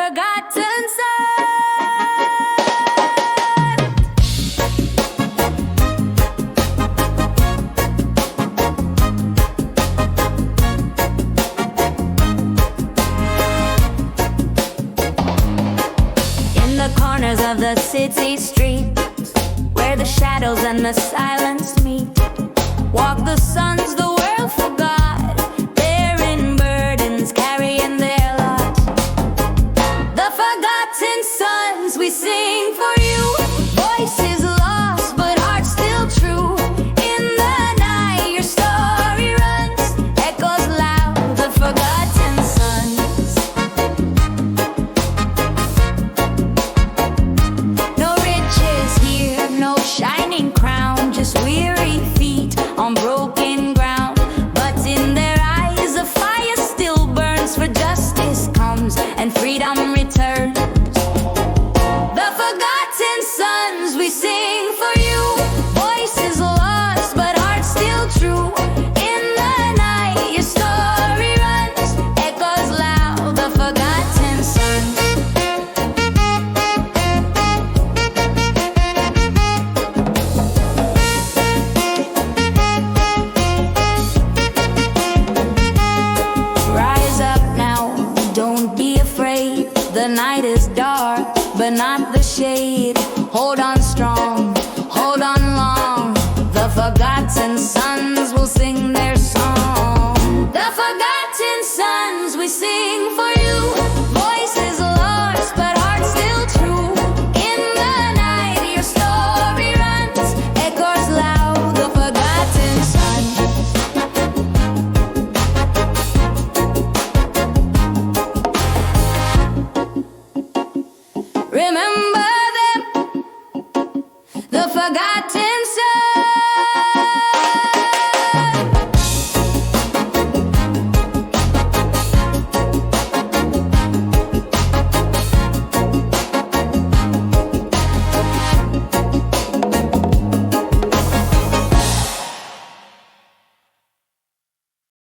forgotten son. In the corners of the city streets, where the shadows and the silence meet, walk the sons the world forgot, bearing burdens, carrying their lot. The forgotten sons, we sing for you. Voices lost, but hearts still true. In the night, your story runs, echoes loud, the forgotten sons. No riches here, no shining crown, just weary feet on broken ground. But in their eyes a fire still burns, for justice comes and freedom returns. The forgotten sons, we sing for you. Voices lost, but hearts still true. In the night, your story runs, echoes loud, the forgotten sons. Rise up now, don't be afraid. The night is dark, but not the shade. Hold on strong, hold on long. The forgotten sons will sing their song. The forgotten sons, we sing for you. Voices lost, but hearts still true. In the night, your story runs, echoes loud, the forgotten sons. Remember